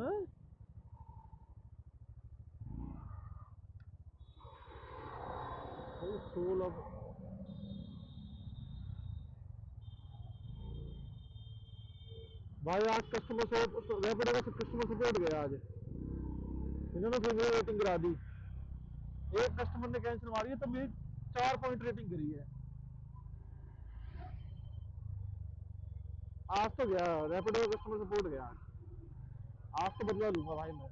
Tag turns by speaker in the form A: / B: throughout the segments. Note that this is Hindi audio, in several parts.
A: हाँ? भाई 16 भाई आज कस्टमर से रैपिडो का कस्टमर सपोर्ट गया आज, इन्होंने फिर मेरी रेटिंग गिरा दी। एक कस्टमर ने कैंसिल मारी है तो मेरी 4 पॉइंट रेटिंग गिरी है। आज तो गया रैपिडो का कस्टमर सपोर्ट गया आज तो बदला लूंगा भाई मैं।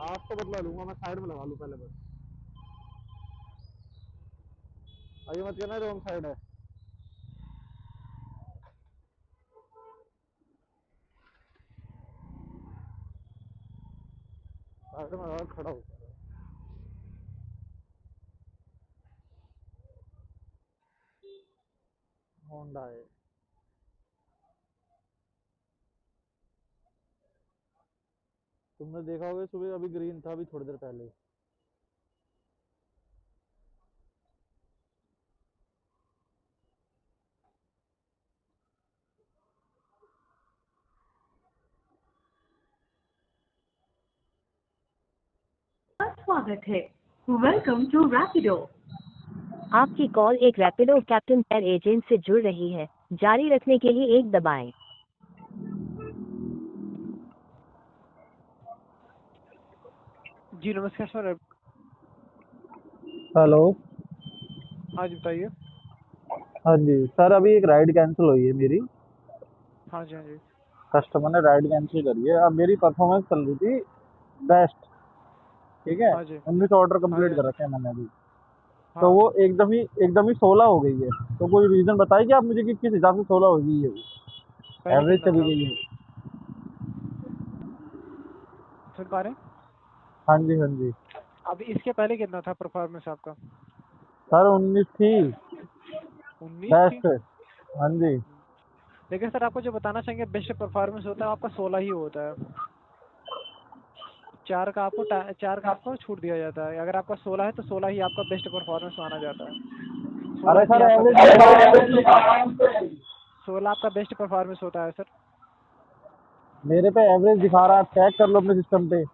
A: आज तो बदला लूंगा मैं, साइड में लगा लूं पहले बस। अभी मत कहना रॉन्ग साइड है। साइड में लगा खड़ा होकर होंडा है। तुमने देखा होगा सुबह अभी ग्रीन था अभी थोड़ी देर पहले।
B: स्वागत है। Welcome to Rapido.
C: आपकी कॉल एक रैपिडो कैप्टन एयर एजेंट से जुड़ रही है। जारी रखने के लिए 1 दबाएं।
A: जी नमस्कार सर।
D: हेलो।
A: हाँ जी बताइए।
D: हाँ जी सर, अभी एक राइड कैंसिल हुई है मेरी।
A: हाँ जी हाँ जी
D: कस्टमर ने राइड कैंसिल करी है। अब मेरी परफॉर्मेंस चल रही थी बेस्ट, ठीक है।
A: हाँ जी
D: 19 ऑर्डर
A: हाँ जी
D: कंप्लीट
A: हाँ
D: कर
A: जी।
D: रखे हैं मैंने अभी। तो
A: हाँ
D: वो एकदम ही 16 हो गई है। तो कोई रीजन बताइए आप मुझे कि किस हिसाब से 16 हो गई है वो,
A: पहले
D: एवरेज
A: कितना
D: चली
A: था?
D: गई है।
A: सुन पा रहे हैं?
D: हाँ जी हाँ जी।
A: अभी इसके पहले कितना था परफॉर्मेंस आपका?
D: सर 19 थी
A: 19 थी।
D: बेस्ट। हाँ जी।
A: लेकिन सर आपको जो बताना चाहेंगे बेस्ट परफॉर्मेंस होता है आपका 16 ही होता है। 4 का आपको छूट दिया जाता है। अगर आपका 16 है तो 16 ही आपका बेस्ट परफॉर्मेंस माना जाता है। 16
D: अरे
A: ही
D: सर
A: आपका
D: एवरेज
A: बेस्ट
D: दिखा रहा
A: परफॉर्मेंस।
D: है,
A: 16 आपका बेस्ट परफॉर्मेंस होता है सर।
D: मेरे पे एवरेज दिखा रहा है, चेक कर लो अपने सिस्टम पे।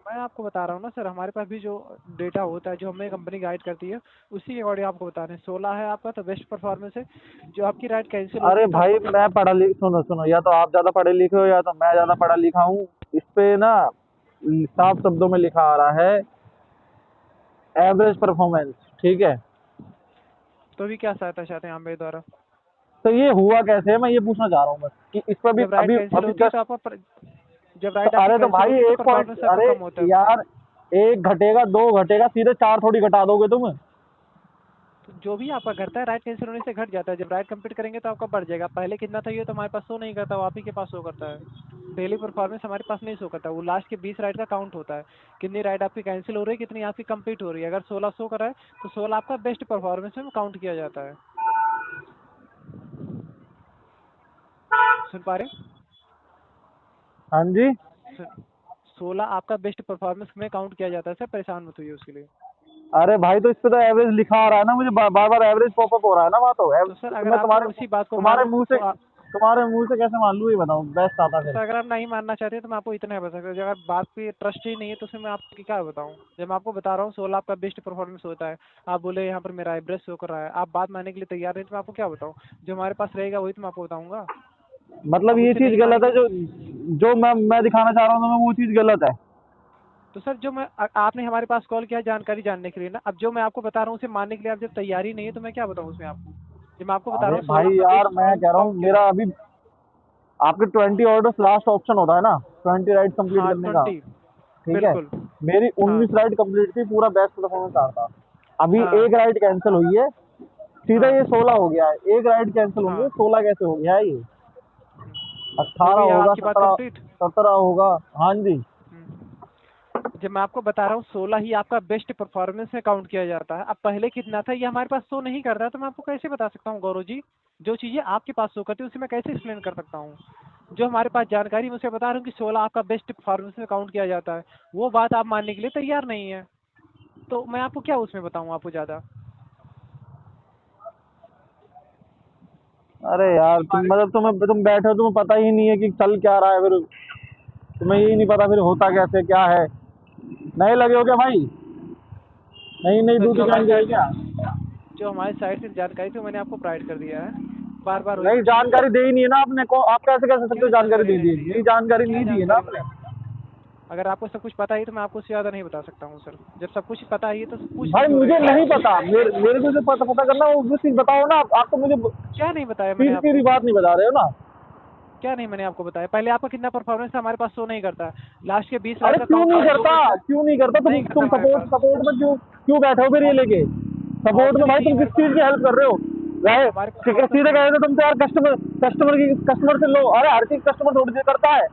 A: मैं आपको बता रहा हूँ ना सर, हमारे पास भी जो डेटा होता है जो हमें कंपनी गाइड करती है उसी के अकॉर्डिंग आपको बता रहे हैं। 16 है आपका तो बेस्ट परफॉर्मेंस है। जो आपकी राइड कैंसिल होती
D: अरे
A: है तो
D: भाई
A: आपको
D: मैं पढ़ा लिख सुनो सुनो, या तो आप ज्यादा पढ़े लिखे हो या तो मैं ज्यादा पढ़ा लिखा हूँ। इस पे ना साफ शब्दों में लिखा आ रहा है एवरेज परफॉर्मेंस, ठीक है।
A: तो भी क्या सहायता चाहते हैं आप मेरे द्वारा?
D: तो ये हुआ कैसे है, मैं ये पूछना चाह रहा हूँ बस कि इस पर भी
A: जब राइड
D: अभी
A: कैंसिल
D: अभी
A: होती है
D: जस्ट।
A: तो जब राइड आपकी
D: अरे तो
A: कैंसिल
D: भाई
A: होती है तो
D: एक पॉइंट,
A: परफॉर्मेंस आपका
D: अरे
A: कम होता है।
D: यार, एक घटेगा दो घटेगा सीधे चार थोड़ी घटा दोगे तुम।
A: तो जो भी आपका घटता है राइड कैंसिल होने से घट जाता है। जब राइड कंप्लीट करेंगे तो आपका बढ़ जाएगा। पहले कितना था ये तो हमारे पास शो नहीं करता, वो आप ही के पास शो करता है। डेली परफॉर्मेंस हमारे पास नहीं शो करता, वो लास्ट के 20 राइड का काउंट होता है। कितनी राइड आपकी कैंसिल हो रही है, कितनी आपकी कंप्लीट हो रही है। अगर 16 शो कर रहा है तो 16 आपका बेस्ट परफॉर्मेंस में काउंट किया जाता है। सुन पा रहे हैं?
D: हाँ जी।
A: 16 आपका बेस्ट परफॉर्मेंस में काउंट किया जाता है सर, परेशान मत होइए उसके लिए।
D: अरे भाई तो इस पे तो एवरेज लिखा आ रहा है ना, मुझे बार बार एवरेज पॉपअप हो रहा है ना, वहाँ तो
A: तो सर
D: तो
A: अगर
D: मैं
A: आपको उसी बात को
D: तुम्हारे
A: मान
D: मुंह से
A: तो आप
D: तुम्हारे मुंह से कैसे मान लूँ, ये बताओ बेस्ट आता
A: तो
D: फिर।
A: सर अगर आप नहीं मानना चाहते तो मैं आपको इतना ही बता सकता हूँ। अगर बात पे ट्रस्ट ही नहीं है तो फिर मैं आपको क्या बताऊँ। जब मैं आपको बता रहा हूँ 16 आपका बेस्ट परफॉर्मेंस होता है, आप बोले यहाँ पर मेरा एवरेज शो कर रहा है, आप बात मानने के लिए तैयार नहीं तो मैं आपको क्या बताऊँ। जो हमारे पास रहेगा वही तो मैं आपको बताऊंगा।
D: मतलब
A: अब
D: ये
A: उसे
D: चीज
A: नहीं
D: गलत है,
A: मानेंगे
D: जो जो मैं दिखाना चाह रहा हूँ तुम्हें वो चीज गलत है।
A: तो सर जो आपने हमारे पास कॉल किया जानकारी जानने के लिए ना। अब जो मैं आपको बता रहा हूँ उसे मानने के लिए आप जब तैयार ही नहीं है तो मैं क्या बताऊँ उसमें आपको। जब मैं आपको बता रहा
D: अरे
A: हूँ 16
D: भाई
A: आपका
D: यार
A: बेस्ट
D: मैं कह रहा हूँ
A: काउंट किया
D: मेरा
A: जाता
D: अभी आपके 20 ऑर्डर्स लास्ट ऑप्शन होता है ना, 20 राइड
A: है।
D: कंप्लीट
A: हाँ
D: करने का,
A: 20।
D: ठीक है।
A: बिल्कुल।
D: मेरी
A: हाँ
D: 19 राइड कंप्लीट थी, पूरा बेस्ट परफॉर्मेंस आ रहा था। अभी
A: हाँ
D: एक राइड कैंसिल हुई है, सीधा
A: हाँ
D: ये 16 हो गया है। एक राइड कैंसिल होंगे
A: हाँ।
D: 16 कैसे हो गया है ये?
A: हो
D: 18
A: गई
D: होगा,
A: आपकी बात
D: 17,
A: कंप्लीट।
D: 17 होगा। हाँ जी।
A: जब मैं आपको बता रहा हूँ 16 ही आपका बेस्ट परफॉर्मेंस में काउंट किया जाता है। अब पहले कितना था ये हमारे पास शो नहीं कर रहा है तो मैं आपको कैसे बता सकता हूँ गौरव जी। जो चीज़ें आपके पास शो करती है उसे मैं कैसे एक्सप्लेन कर सकता हूँ। जो हमारे पास जानकारी मैं उसे बता रहा हूँ कि 16 आपका बेस्ट परफॉर्मेंस में काउंट किया जाता है। वो बात आप मानने के लिए तैयार नहीं है तो मैं आपको क्या उसमें बताऊँ आपको ज़्यादा।
D: अरे यार तुम मतलब तुम बैठे हो, तुम्हें पता ही नहीं है कि चल क्या रहा है, फिर तुम्हें यही नहीं पता फिर होता कैसे क्या है। नए लगे हो क्या भाई? नई नई
A: सर
D: ड्यूटी ज्वाइन करी क्या?
A: जो हमारी साइड से जानकारी थी वो मैंने आपको प्रोवाइड कर दिया है। बार बार वही
D: नहीं,
A: पूछेंगे तो
D: जानकारी दे ही नहीं है ना आपने को, आप कैसे कह सकते हो
A: क्या
D: जानकारी
A: जानकारी
D: दे दी?
A: नहीं दी है?
D: नहीं, जानकारी
A: क्या
D: नहीं दी है ना
A: जानकारी
D: आपने।
A: अगर आपको सब कुछ पता ही तो मैं आपको उससे ज़्यादा नहीं बता सकता हूँ सर। जब सब कुछ पता ही है तो पूछ भी
D: भाई
A: क्यों रहे
D: मुझे
A: हैं?
D: नहीं पता, मेरे को जो पता करना है वो चीज बताओ ना। आप तो मुझे
A: क्या नहीं बताया मैंने
D: सीधी सीधी
A: आपको?
D: बात नहीं बता रहे हो ना।
A: क्या नहीं मैंने आपको बताया? पहले आपका कितना परफॉर्मेंस है हमारे पास शो नहीं करता। लास्ट के 20 लाख
D: अरे
A: का
D: क्यों
A: काउंट
D: नहीं
A: हमारे शो
D: करता,
A: करता है।
D: क्यों नहीं करता?
A: नहीं करता
D: तुम
A: हमारे
D: सपोर्ट
A: पास।
D: सपोर्ट में क्यों क्यों बैठे हो फिर ये लेके? सपोर्ट में
A: ऑप्शन ही
D: भाई
A: नहीं है
D: तुम किस
A: हमारे
D: चीज की
A: पास।
D: हेल्प कर रहे हो? राय
A: हमारे पास
D: ठीक है,
A: ऑप्शन
D: सीधे
A: नहीं
D: कहे
A: है।
D: तो तुम तो यार कस्टमर से लो। अरे हर चीज कस्टमर थोड़ी देर करता है।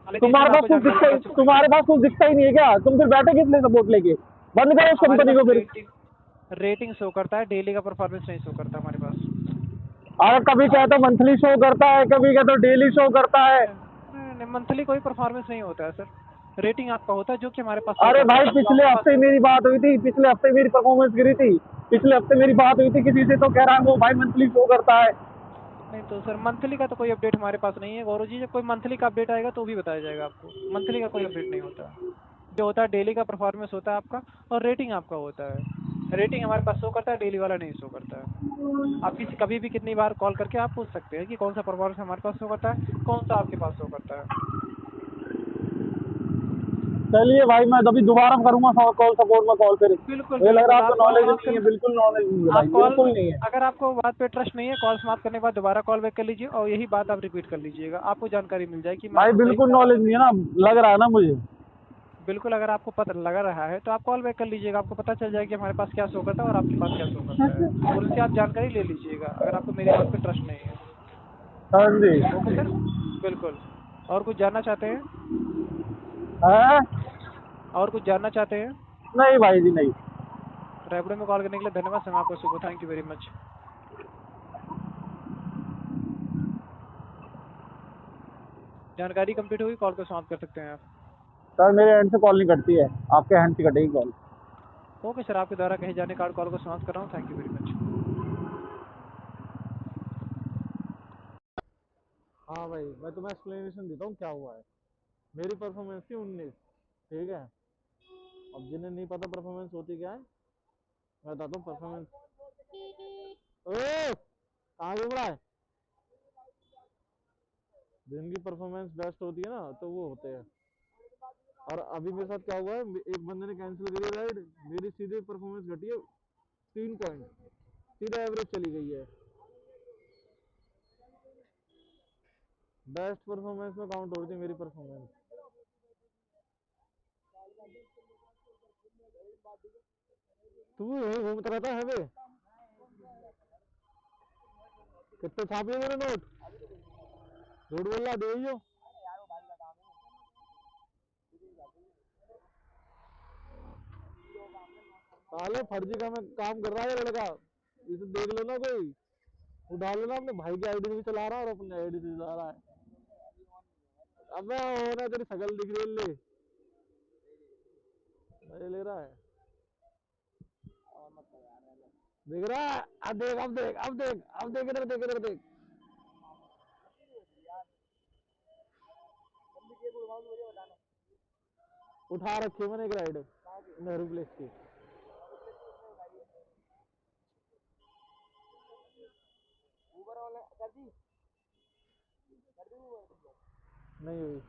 A: लेकिन सर आपको जानकारी पता चल
D: तुम्हारे पास कुछ दिखता ही नहीं है क्या? तुम फिर बैठे किस लिए सपोर्ट लेके? बंद करो उस
A: हमारे
D: कंपनी
A: पास
D: को फिर।
A: रेटिंग रेटिंग शो करता है, डेली का परफॉर्मेंस नहीं शो करता हमारे पास।
D: अरे कभी कहते हो मंथली शो करता है, कभी कहते हो डेली शो करता है।
A: नहीं, मंथली कोई परफॉर्मेंस नहीं होता है सर। रेटिंग आपका होता है जो कि हमारे पास शो
D: अरे
A: करता
D: भाई
A: है, जो
D: पिछले
A: आपके पास
D: हफ्ते मेरी बात हुई थी, पिछले हफ्ते मेरी परफॉर्मेंस गिरी थी। पिछले हफ्ते मेरी बात हुई थी किसी से, तो कह रहा है वो भाई मंथली शो करता है।
A: नहीं तो सर मंथली का तो कोई अपडेट हमारे पास नहीं है गौरव जी। जब कोई मंथली का अपडेट आएगा तो भी बताया जाएगा आपको। मंथली का कोई अपडेट नहीं होता। जो होता है डेली का परफॉर्मेंस होता है आपका, और रेटिंग आपका होता है। रेटिंग हमारे पास शो करता है, डेली वाला नहीं शो करता है। आप किसी कभी भी कितनी बार कॉल करके आप पूछ सकते हैं कि कौन सा परफॉर्मेंस हमारे पास शो करता है, कौन सा आपके पास शो करता है।
D: चलिए भाई, मैं अभी दोबारा करूंगा कॉल सपोर्ट में कॉल फिर।
A: बिल्कुल
D: मुझे लग रहा
A: बिल्कुल
D: है
A: आप
D: आपको
A: कॉल
D: नॉलेज
A: समाप्त
D: नहीं है,
A: कर
D: बिल्कुल नॉलेज नहीं है भाई,
A: आप कॉल
D: बिल्कुल नहीं है।
A: अगर आपको बात पे ट्रस्ट नहीं है, कॉल समाप्त करने के बाद दोबारा कॉल बैक कर लीजिए और यही बात आप रिपीट कर लीजिएगा। आपको जानकारी मिल जाएगी मैं
D: भाई
A: आपको सही
D: बिल्कुल
A: बता रहा
D: नॉलेज
A: हूँ।
D: नहीं है ना, लग रहा है ना मुझे।
A: बिल्कुल अगर आपको पता लगा रहा है तो आप कॉल बैक कर लीजिएगा। आपको पता चल जाएगा कि हमारे पास क्या शो करता है और आपके पास क्या शो करता है। और उनसे आप जानकारी ले लीजिएगा अगर आपको मेरी बात पे ट्रस्ट नहीं है।
D: हाँ जी।
A: Okay sir. बिल्कुल। और कुछ जानना चाहते हैं?
D: है?
A: और कुछ जानना चाहते हैं?
D: नहीं भाई जी नहीं।
A: रैपिडो में कॉल करने के लिए धन्यवाद सर। आपका शुभ। Thank you very much. जानकारी कंप्लीट होगी, कॉल को समाप्त कर सकते हैं आप।
D: सर मेरे एंड से कॉल नहीं कटती है, आपके हैंड से कटेगी कॉल।
A: ओके सर, आपके द्वारा कहे जाने कार्ड कॉल को समाप्त कर रहा हूँ। Thank you very much.
D: हाँ भाई, मैं तुम्हें एक्सप्लेनेशन देता हूँ क्या हुआ है। मेरी परफॉर्मेंस थी 19, ठीक है। अब जिन्हें नहीं पता परफॉर्मेंस होती क्या है, मैं बताता हूँ परफॉर्मेंस। ओ कहाँ घूम रहा है? जिनकी परफॉर्मेंस बेस्ट होती है ना तो वो होते हैं। और अभी मेरे साथ क्या हुआ है, एक बंदे ने कैंसिल करी राइड, मेरी सीधे परफॉर्मेंस घटी है 3 पॉइंट, सीधा एवरेज चली गई है। बेस्ट परफॉर्मेंस में काउंट हो रही थी मेरी परफॉर्मेंस। तू यही घूमता रहता है बे? कितने छापे मेरे नोट? झूठ बोल रहा दे ही हो। साले फर्जी का मैं काम कर रहा है ये लड़का, इसे देख लो ना कोई, उठा लो ना। अपने भाई की आईडी से भी चला रहा है और अपने आईडी से भी चला रहा है। अबे होना तेरी शकल दिख रही है, ले मजे ले रहा है। देख रहा है? अब देख, अब देख, अब देख, अब देख, इधर देख, इधर देख। उठा रखी है मैंने एक राइड नेहरू प्लेस की। नहीं हुई।